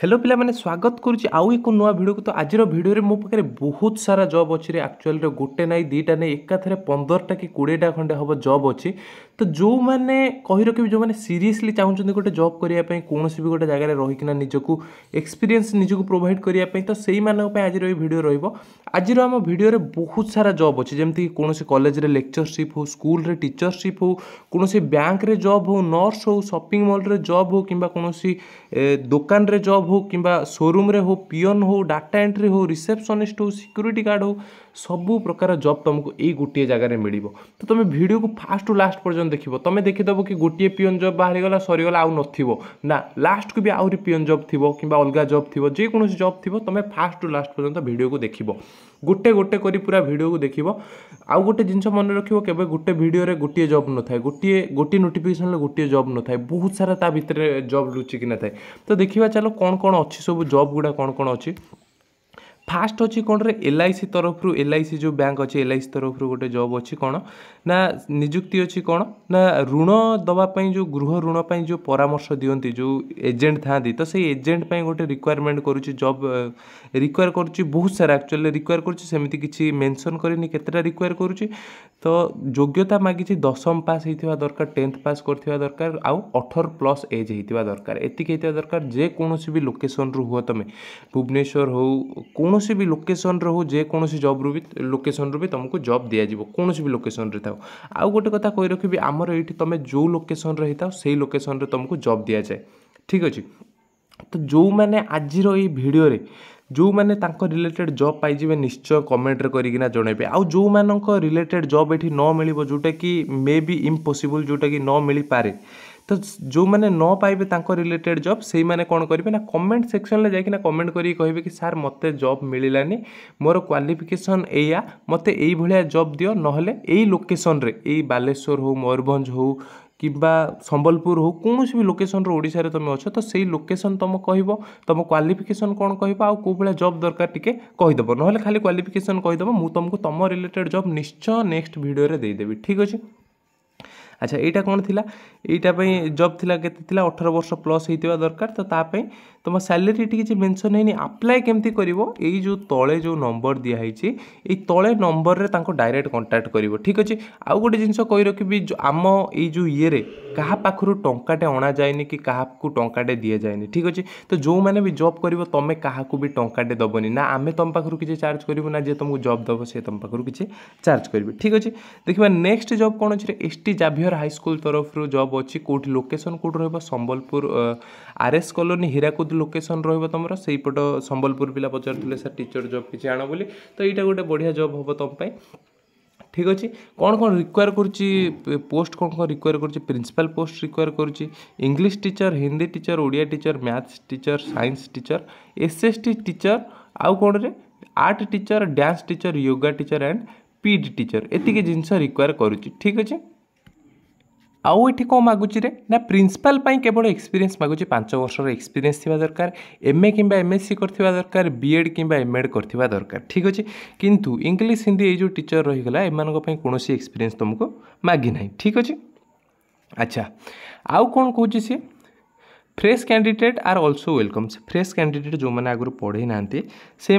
Hello पिला माने स्वागत करुच्ची आउ एक नुआ भिडियो को। तो आज भिडियो मो पाखे बहुत सारा जॉब अच्छी एक्चुअल गोटे ना दीटा नहीं एकाथरे 15टा कि 20टा खंडे हम जॉब अच्छी। तो जो मैंने कही रखी जो मैंने सीरियसली चाहते गोटे जॉब करने कौन भी गोटे जगह रहीकिना निजक एक्सपीरियंस निजक प्रोवाइड करने तो से आज भिडियो रज आम भिडियो बहुत सारा जॉब अच्छी जमीक कौन कॉलेज रे लेक्चरशिप हो स्कूल रे टीचरशिप हो कौन बैंक रे जॉब हो नर्स हो शॉपिंग मॉल रे जॉब हो कि कौन दुकान रे जॉब हो कि शोरूम रे हो पियन हो डाटा एंट्री हो रिसेप्शनिस्ट हो सिक्यूरीटी गार्ड हो सबू प्रकार जॉब तुमको यही गोटे जगह मिल। तो तुम वीडियो को फास्ट टू लास्ट पर्यटन देख तुम देखीदेव कि गोटे पियन जॉब बाहरीगला सरीगला आउ नथिबो ना लास्ट को भी आहरी पियन जॉब थी कि अलग जॉब थी जेकोसी जॉब थी तुम फास्ट टू लास्ट पर्यटन वीडियो को देख गोटे गोटे करी पूरा वीडियो को देख आउ गोटे जिनस मन रखियो केबे गोटे वीडियो रे गोटे जॉब न थाए गोटे नोटिफिकेशन रे गोटे जॉब न थाए बहुत सारा ता भितर जॉब लुचिक न थाए। तो देखिबा चलो कौन कौन अच्छी सब जॉब गुड़ा कौन कौन अच्छी। फास्ट अच्छी कौन रे LIC तरफ LIC जो बैंक अच्छी LIC तरफ गोटे जॉब अच्छी कौन ना निजुक्ति अच्छी कौन ना ऋण दवापाई जो गृह ऋण पाई जो परामर्श दियंती जो एजेंट था तो से एजेंट पाई गोटे रिक्वायरमेंट करुच्ची जॉब रिक्वायर करुच्ची बहुत सारा एक्चुअली रिक्वायर करुच्ची सेमती किसी मेंशन करनी केतेटा रिक्वायर करुच्ची। तो योग्यता मागिची 10वीं पास होइथिबा दरकार 10th पास करथिबा दरकार आउ 18+ एज होइथिबा दरकार एतिक होइथिबा दरकार जे कोनोसी भी लोकेशन रु हो तमे भुवनेश्वर हो कोनोसी भी लोकेशन रो हो जे कोनोसी जॉब रु भी लोकेशन रु भी तुमको जॉब दिया जिवो कोनोसी भी लोकेशन रे थाओ। आउ गोटे कथा कहि रखिबी हमर एठी तमे जो लोकेशन रे हिताओ सेही लोकेशन रे तुमको जॉब दिया जाए ठीक अछि। तो जो माने आजिर ए वीडियो रे जो माने तांको रिलेटेड जॉब पाई जिवे निश्चय कमेंट रे करिकिना जणेबे आउ जो मानक रिलेटेड जॉब एठी न मिलिबो जोटा कि मे बी इम्पॉसिबल जोटा कि न मिली पारे तो जो मैंने न पाइबे तांको रिलेटेड जॉब से मैंने कौन करेंगे ना कमेंट सेक्शन में जाइए कमेंट करी कहे कि सार मते जॉब मिलानी मोर क्वालिफिकेशन एया मते यही भाया जॉब दियो नहले यही लोकेशन रे यही बालेश्वर हो मयूरभंज हो कि संबलपुर हो कौन भी लोकेशन ओडिशा रे तुम अच्छो तो सही लोकेशन तुम कह तुम क्वालिफिकेशन कौन कह आउ कौ भाया जॉब दरकार टिके कहीदेव ना खाली क्वालिफिकेशन कहीदेव मुझे तुमको तुम रिलेटेड जॉब निश्चय नेक्स्ट वीडियो रे देदेवी ठीक अच्छे। अच्छा यहाँ कौन थी यहाँ जॉब थिला केते थिला 18 वर्ष प्लस होइतिबा दरकार तो तापाई तुम सैलरी टी मेंशन है अप्लाई केमती करिवो एई जो तले जो नंबर दिया है तले नंबर रे तांको डायरेक्ट कांटेक्ट करिवो ठीक अछि। आउ गोटे जिनस कहि रखिबी आम ए जो ये रे कहा पाखरु टंकाटे अणा जाएनी कि कहा को टंकाटे दिया जाएनी ठीक अछि। तो जो मैंने भी जॉब करिवो तमे कहा को भी टंकाटे दबनी ना आमे तुम पाखरु किछि चार्ज करिवो ना जे तुमको जॉब दबो से तुम पाखरु किछि चार्ज करिवो ठीक अछि। देखिबा नेक्स्ट जॉब कोन अछि ST जाभियर हाई स्कूल तरफ जॉब अच्छी कौट लोकेशन कौट रहिबो Sambalpur RS colony Hirakud location रहिबो तुमरो सेही पट संबलपुर पिला पचारथिले सर टीचर जॉब किछि आनो बोली तो एटा गोटे बढ़िया जॉब होबो तुम पई ठीक अच्छे। कौन कौन रिक्वायर करुच्ची पोस्ट कौन कौन रिक्वायर करुच्ची प्रिंसिपल पोस्ट रिक्वायर करुच्ची English teacher Hindi teacher Odia teacher maths teacher science teacher SST teacher आउ कौन रे art teacher dance teacher yoga teacher and PD teacher एतिके जिनस रिक्वायर करुच्ची ठीक अच्छे। आउ ये कौन मागुची रे ना प्रिंसिपल केवल एक्सपीरियंस मागुची 5 वर्षर एक्सपीरियंस थिबा दरकार MA किंबा MSc करथिबा दरकार BEd किंबा MEd करथिबा दरकार ठीक अच्छे। किंतु इंग्लिश हिंदी ये जो टीचर रहीगला एमानक पई कोनोसी एक्सपीरियंस तुमको मागी नहीं ठीक अच्छे। अच्छा आउ कौन कहूँ सी fresh candidate are also welcome fresh candidate जो मैंने आगु पढ़े ना से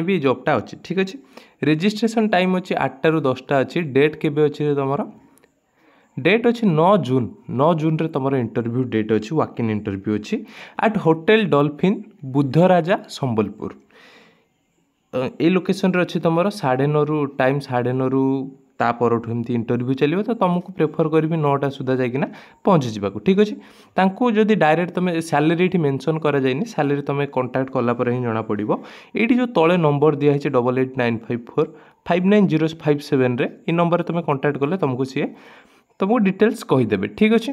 भी जॉबटा अच्छी ठीक अच्छे। रजिस्ट्रेशन टाइम अच्छी 8टा ରୁ 10ଟା अच्छी डेट केबे अच्छी तुम डेट अच्छी 9 जून रे तुम इंटरव्यू डेट अच्छी वॉक इन इंटरव्यू अच्छी एट होटेल डॉल्फिन बुद्धराजा संबलपुर ए लोकेशन रे अच्छी तुम 9:30 टाइम 9:30 ରୁ ता परठू एमती इंटरव्यू चलिए तो तुमको प्रेफर करी 9टा सुधा जाइना पहुँची जावाक ठीक अच्छे। तांको जदि डायरेक्ट तुम सैलरी ये मेंशन करा जाइनी सैलरी तुम कांटेक्ट कला पर ही जना पड़ो ये जो तले नंबर दिखाई 8895459057 5907 रे इ नंबर तुम कांटेक्ट कले तुमको सी तुमको डिटेल्स कहीदेवे ठीक अच्छे।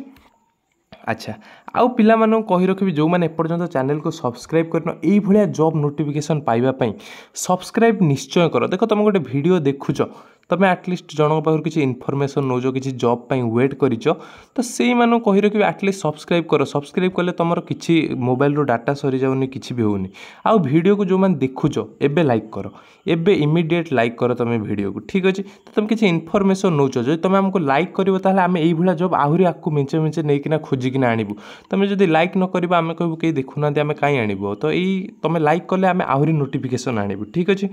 अच्छा आउ पिला मानू कही रखी जो मैंने एपर्यंत चैनल को सब्सक्राइब करना यही भाया जॉब नोटिफिकेशन पाइबा सब्सक्राइब निश्चय कर देख तुम गोटे वीडियो देखुच तुम आटलिस्ट जनक पाखर किसी इनफर्मेशन नौ कि जॉब पर वेट कर तो से कही रखिए आटलिस्ट सब्सक्राइब कले तुम किसी मोबाइल डाटा सरी जाऊनी कि भी होनी आउ वीडियो को जो मैंने देखुच एबे लाइक कर एबे इमिडिएट लाइक कर तुम वीडियो को ठीक अच्छे तो तुम किसी इनफर्मेशन नौ जो तुम आमको लाइक कर आम यही जॉब आहरी आपको मेचे मेचे नहीं खोजिकिना आणबू तुम जब लाइक न कर आम कहूँ कहीं देखुना आम कहीं आणबू तो यही तुम लाइक कले आम आहरी नोटिफिकेशन आणबू ठीक अच्छे।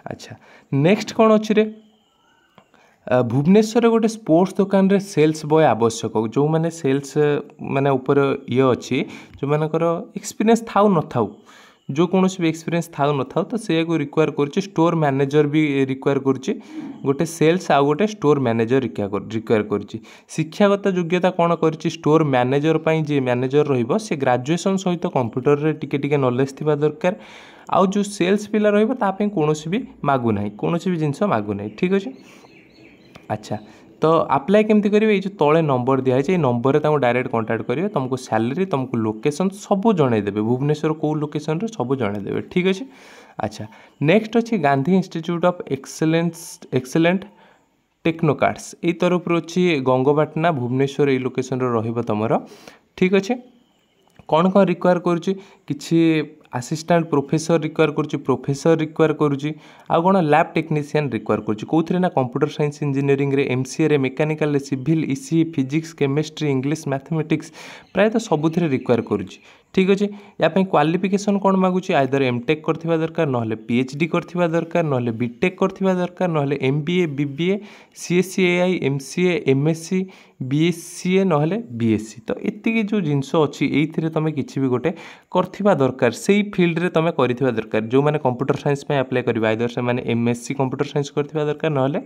अच्छा नेक्स्ट कौन अच्छी रे भुवनेश्वर गोटे स्पोर्ट्स दुकान रे सेल्स बॉय आवश्यक जो मैंने सेल्स माने ऊपर ये अच्छी जो मानकर एक्सपीरियंस थाउ न थाउ जो कौन भी एक्सपीरियंस थाउ न थाउ तो से रिक्वायर कर स्टोर मैनेजर भी रिक्वायर कर गोटे सेल्स आउ गोटे स्टोर मैनेजर रिक्वायर कर शिक्षागत योग्यता कौन कर स्टोर मैनेजर पर जी मैनेजर रहिबो से ग्रेजुएशन सहित कंप्यूटर रे टिके नॉलेज थिबा दरकार आउ जो सेल्स पिला रहिबो ता पे कोनोसी भी मागु नाही कोनोसी भी जिंस मागु नाही ठीक अछि। अच्छा तो अप्लाई केमती करेंगे ये जो तले नंबर दिखाई ये नंबर में डायरेक्ट कांटेक्ट करेंगे तुमको सैलरी तुमको लोकेशन सब जनईदेवे भुवनेश्वर कौ लोकेशन सब जनईदेवे ठीक अच्छे। अच्छा नेक्स्ट अच्छी गांधी इंस्टीट्यूट ऑफ एक्सेलेंट टेक्नोकार्ट्स ये तरफ अच्छी गंगपाटना भुवनेश्वर ये लोकेशन तुमर ठीक अच्छे। कौन कौन रिक्वायर करुच्ची किसी असिस्टेंट प्रोफेसर रिक्वायर करुच्ची प्रोफेसर रिक्वायर करुच्ची आउ कौन लैब टेक्नीशियन रिक्वायर करुच्ची कौन ना कंप्यूटर साइंस इंजीनियरिंग रे एमसीए रे mechanical civil EC physics chemistry English mathematics प्रायतः सबुथिरे रिक्वायर करुच्ची ठीक अच्छे। या क्वालिफिकेशन कौन मागुची आइदर एमटेक करथिबा दरकार नहले पीएचडी करथिबा दरकार नहले बीटेक करथिबा दरकार नहले एमबीए बीबीए सीएससीएआई एमसीए एमएससी बीएससीए नहले बीएससी तो एतिकी जो जिनस अच्छी ये तुम किसी भी गोटे करथिबा दरकार से फील्ड रे तुम करथिबा दरकार जो माने कंप्यूटर साइंस में अप्लाई करिबा आइदर से माने एमएससी कंप्यूटर साइंस करथिबा दरकार नहले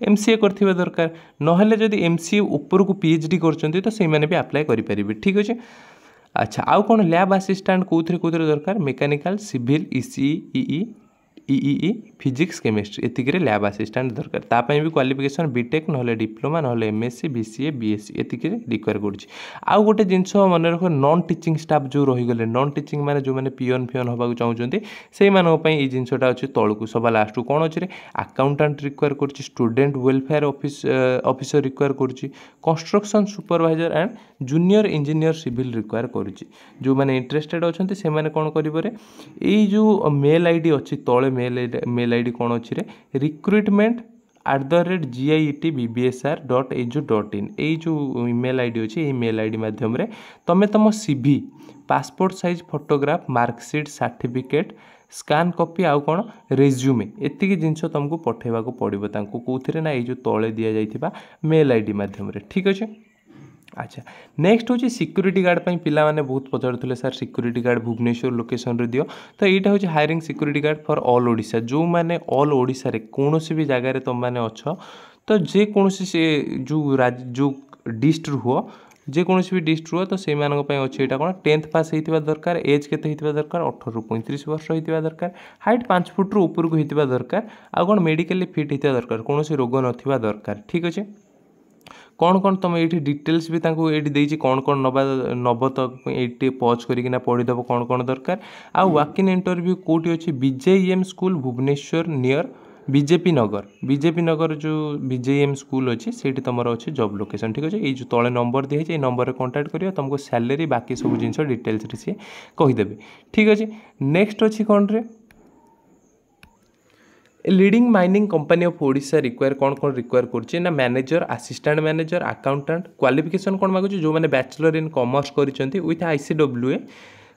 एमसीए करथिबा दरकार नहले जदि एमसीए ऊपर को पीएचडी करचंती तो से माने भी अप्लाई करि परिबे ठीक अछि। अच्छा आउ कौन लैब असिस्टेंट कौन दरकार mechanical civil EC E physics chemistry एतिक लैब असिस्टेंट दरकार तापाई भी क्वालिफिकेशन बीटेक नहले डिप्लोमा नहले एमएससी बीसीए बीएससी एतिक रिक्वायर करुच्ची। आउ गोटे जिनस मन रख नॉन टीचिंग स्टाफ जो रहीगले नॉन टीचिंग माने जो मैंने पियन फियन होगा चाहते से ये जिनसा अच्छे तौक सभा लास्ट को कौन अच्छे अकाउंटेंट रिक्वायर कर स्टूडेंट वेलफेयर ऑफिसर रिक्वायर कर construction supervisor and junior engineer civil require कर जो मैंने इंटरेस्टेड अच्छा से मैंने कौन करें ये जो मेल आईडी अच्छी तले मेल आईडी कौन अच्छी रिक्रुटमेंट @giitbbsr.edu.in ये जो ईमेल आईडी अच्छी ये मेल आईडी माध्यम तुम तुम CV passport size photograph marksheet certificate scan copy आउ कौन रेज्यूमे एतिकी जिनस तुमको पठेवा पड़ो कौन ना ये जो तले दि जाइथिबा मेल आईडी माध्यम ठीक अच्छे। अच्छा नेक्स्ट हूँ सिक्यूरीटी गार्ड पर पिला माने बहुत पचारुले sir security guard Bhubaneswar location रे दियो तो यहाँ हूँ hiring security guard for all Odisha जो मैंने ऑल ओडिशा रे कौन भी जगार तुम मैंने अच्छ तो जेकोसी से जो डिस्ट्रिक्ट हुआ जेकोसी भी डिस्ट्रिक्ट हुआ तो से अच्छे यहाँ कौन 10th पास होता दरकार एज के दरकार 18 ରୁ 35 वर्ष होता दरकार हाइट 5 फुट रू ऊपर को होता दरकार आ कौन मेडिकली फिट होता दरकार कौन रोग ना दरकार ठीक अच्छे। कौन तुम ये डिटेल्स भी ये देती कौन कौन नब तो ये पज करना पढ़ीदेव कौन दरकार आ वाक इन इंटरव्यू कौटी अच्छी बीजेईएम स्कूल भुवनेश्वर नियर बीजेपी नगर जो बीजेईएम स्कूल अच्छी से तुम अच्छे जॉब लोकेशन ठीक अच्छे ये जो तले नंबर दिखाई ये नंबर कांटेक्ट करियो तुमको सैलरी बाकी सब जिन डिटेल्स सी कहीदेवे ठीक अच्छे। नेक्स्ट अच्छी कौन रे leading mining company of Odisha require कौन रिक्वायर कर manager assistant manager accountant qualification कौन मागुच जो मैंने बैचलर इन कॉमर्स कर विथ आईसीडब्ल्यूए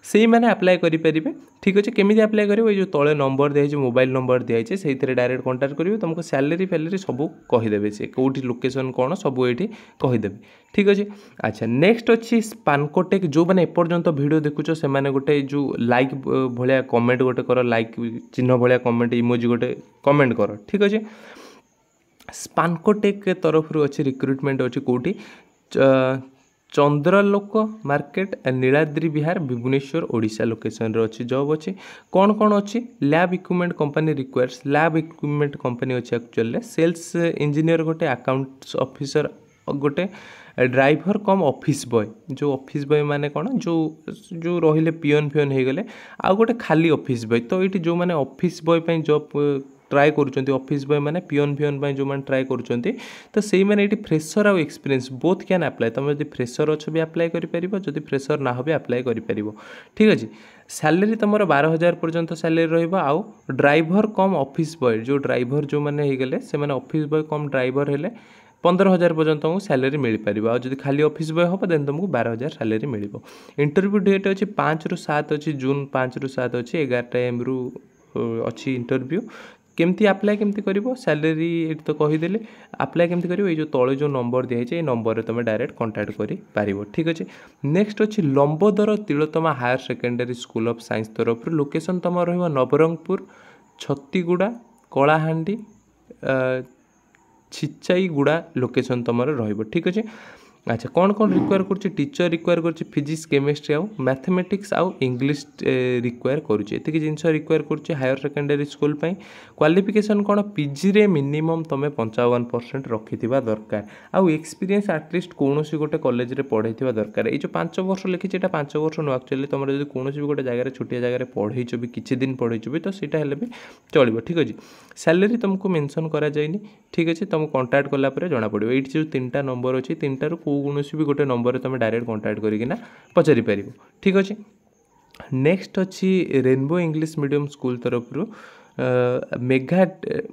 से मैंने अप्लाई करेंगे ठीक अच्छे। केमी अप्लाई करेंगे ये जो तले नंबर दिखाई मोबाइल नंबर दिखाई से डायरेक्ट कांटेक्ट करेंगे तुमको सैलरी फैलरी सब कहीदेवे से कौटी लोकेशन कौन सब ये कहीदेवे ठीक अच्छे। अच्छा नेक्स्ट अच्छी स्पानकोटेक जो मैंने एपर्यंत वीडियो देखुच से मैंने गोटे जो लाइक भाया कमेंट गोटे कर लाइक चिन्ह भाया कमेंट इमोजी गोटे कमेंट कर ठीक अच्छे। स्पानकोटेक तरफ अच्छी रिक्रुटमेंट अच्छी कौटी चंद्रलोक मार्केट नीलाद्री विहार भुवनेश्वर ओडिशा लोकेशन रे अच्छी जॉब अच्छी कौन अच्छी lab equipment company requires lab equipment company अच्छी एक्चुअली सेल्स इंजीनियर गोटे अकाउंट्स ऑफिसर गोटे ड्राइवर कम ऑफिस बॉय जो ऑफिस बॉय माने कौन जो रहिले पियन फियन हो गले आ गोटे खाली ऑफिस बॉय तो ये जो मैंने ऑफिस बॉय जॉब ट्राए करुँच ऑफिस बॉय मैंने पिओन फिओन जो मैंने ट्राए करुँच तो से मैंने ये फ्रेशर आउ एक्सपीरियंस बोथ कैन अप्लाई तुम जब फ्रेशर अच्छे भी अप्लाई कर जब फ्रेशर ना भी अप्लाई कर ठीक अच्छे सैलरी तुम 12,000 पर्यंत सैलरी रही आउ ड्राइवर कम ऑफिस बॉय जो ड्राइवर जो मैंने हो गले से ऑफिस बॉय कम ड्राइवर हेले 15,000 पर्यंत तुमको सैलरी मिल पार आदि खाली ऑफिस बॉय हम देन तुमको 12,000 सैलरी मिल इंटरव्यू डेट अच्छी 5 ରୁ 7 अच्छी जून 5 ରୁ 7 अच्छी 11 AM रू अच्छी इंटरव्यू केमती अप्लाई केमती करिवो सैलरी ये तो कहीदेले अप्लाई केमती करिवो ये जो तले जो नंबर दिखाई ये नंबर तुम डायरेक्ट कांटेक्ट करि पारिबो ठीक अच्छे नेक्स्ट अच्छी Lambodar Tilottama higher secondary school of science तरफ लोकेशन तुम रहिबो नवरंगपुर छत्तीगुड़ा कलाहांडी छिचाईगुड़ा लोकेशन तुम रहिबो ठीक अच्छे अच्छा कौन कौन रिक्वायर करुच्ची टीचर रिक्वायर करुच्ची फिजिक्स केमिस्ट्री आउ मैथमेटिक्स आउ इंग्लिश रिक्वायर करुच्ची एतिक जिनस रिक्वायर करुच्ची हायर सेकेंडरी स्कूल पाई क्वालिफिकेशन कौन पीजी रे मिनिमम तुम 55% रखिथिबा दरकार आउ एक्सपीरियंस एटलिस्ट कोनोसी गोटे कॉलेज रे पढ़ाइथिबा दरकार ए जो 5 वर्ष लिखिछि एटा 5 वर्ष नो एक्चुअली तुम जदि कोनोसी भी गोटे जगह छोटिया जगह पढ़ाइछो भी किछि दिन पढ़ाइछो भी तो सेटा हेले भी चलिबो ठीक अछि सैलरी तुमको मेंशन करा जायनी ठीक अछि तुम कांटेक्ट कला परे जाना पड़िबो एठी जो तीनटा नंबर अछि तीनटा रो कौन भी गोटे नंबर तुम डायरेक्ट कांटेक्ट करना पचारि पार ठीक अच्छे नेक्स्ट अच्छी रेनबो इंग्लिश मीडियम स्कूल तरफ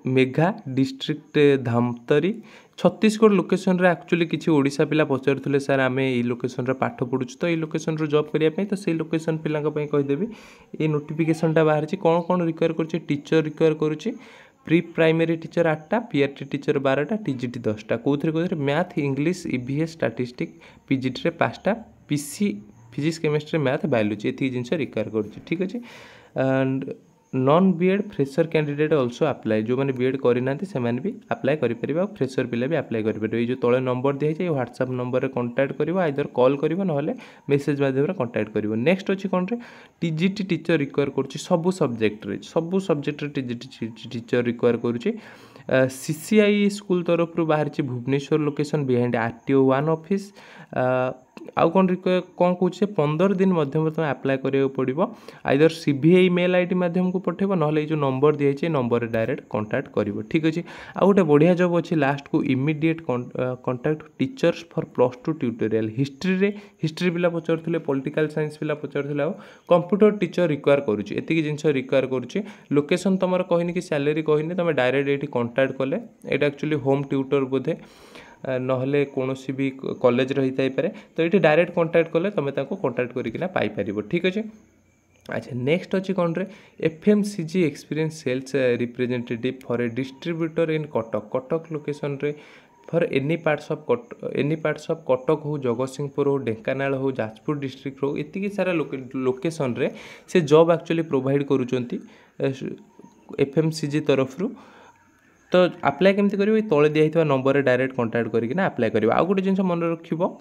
मेघा डिस्ट्रिक्ट धामतरी छत्तीसगढ़ लोकेशन रे एक्चुअली किसी ओडिशा पिला पचारुले सर आम ये लोकेशन रे पाठ पढ़ुँ तो ये लोकेशन रो जॉब करने तो से लोकेशन पिला कहीदेवी ये नोटिफिकेशनटा बाहर कौन कौन रिक्वायर कर टीचर रिक्वायर करुच्ची प्री प्राइमरी टीचर 8टा पीआरटी टीचर 12टा टीजीटी 10टा कौन math English EVS statistic PGT रे 5टा PC physics chemistry math biology ये जिन रिक्वायर कर ठीक अच्छे and non BEd fresher candidate also apply जो मैंने बीएड करना से भी अप्लाई करेंगे फ्रेशर पिला भी अप्लाई करेंगे ये जो तले नंबर दिखाई व्हाट्सएप नंबर कांटेक्ट कर आइदर कॉल कर ना मेसेज माध्यम कांटेक्ट कर नेक्स्ट अच्छी कौन टीजीटी टीचर रिक्वायर कर सबू सब्जेक्ट टीजीटी टीचर रिक्वायर करुच्ची सीसीआई स्कूल तरफ बाहर Bhubaneswar location behind RTO 1 office आउ कौन रिक्वायर कौन कौन 15 दिन मध्यम तुम अप्लाई करा पड़ो आइदर सीभीआई मेल आईडी मध्यम को पठेब ना जो नंबर दिखाई नंबर डायरेक्ट कांटेक्ट कर ठीक अच्छे आउ गोटे बढ़िया जॉब अच्छी लास्ट को immediate contact teachers for +2 tutorial history पिला पचारुले पॉलिटिकल साइंस पिला पचारुले आउ कंप्यूटर टीचर रिक्वायर करुच्ची एतिक जिनस रिक्वायर करुच्ची लोकेशन तुम कहनी कि सैलरी कहनी तुम डायरेक्ट ये कांटेक्ट कले ये एक्चुअली होम ट्यूटर बोधे नहले कौन भी कॉलेज रही पारे तो ये डायरेक्ट कांटेक्ट कले तुम कांटेक्ट करना पाइपर ठीक अच्छे अच्छा नेक्स्ट अच्छी कौन रे FMCG experience sales representative for a distributor in Cuttack location रे for any parts of Cuttack हो जगतसिंहपुर हो ढेंकानाल हो जाजपुर डिस्ट्रिक्ट हो इतनी सारा लोकेशन रे से जॉब एक्चुअली प्रोवाइड करुँच एफएमसीजी तरफ तो अप्लाई केमती करिवो तले दिया नंबर डायरेक्ट कांटेक्ट करके अप्लाई करिवो आ गोटे जिनस मन रखिबो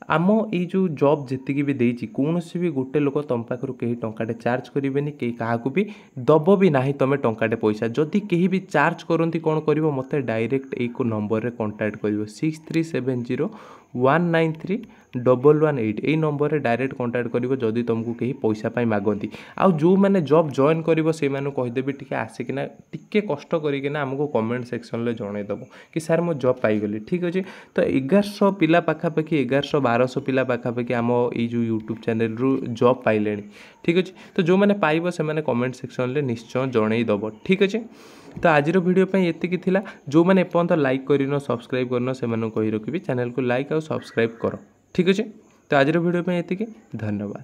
आम ये जो जॉब जी भी देती कौन भी गोटे लोक तुम पाखर कहीं टंकाटे चार्ज करेंगे कहीं क्या भी दब भी ना तुम टंकाटे पैसा जदि कहीं भी चार्ज करती कौन कर मत डायरेक्ट एक नंबर रे कांटेक्ट कर 6370193118 यही नंबर रे डायरेक्ट कांटेक्ट कर जदि तुमको कहीं पैसा पाई मागती आउ जो मैंने जॉब जॉइन कर से कहीदेवी टी आसिकिना टी कष्ट करना आमको कमेंट सेक्शन में जनईदेव कि सार मो जॉब पाईगली ठीक अच्छे तो 1100 पिला पाखापाखि 1100-1200 पिला पाखापाखि आम ये जो यूट्यूब चैनल रु जॉब पाइले ठीक अच्छे तो जो मैंने पाइब से मैंने कमेंट सेक्शन में निश्चय जनईदेव ठीक अच्छे तो आज वीडियो ये थिला जो मैंने एपर्यंत लाइक करन सब्सक्राइब करन से कही रखी चैनल को लाइक और सब्सक्राइब कर ठीक अच्छे तो आज वीडियो ये धन्यवाद।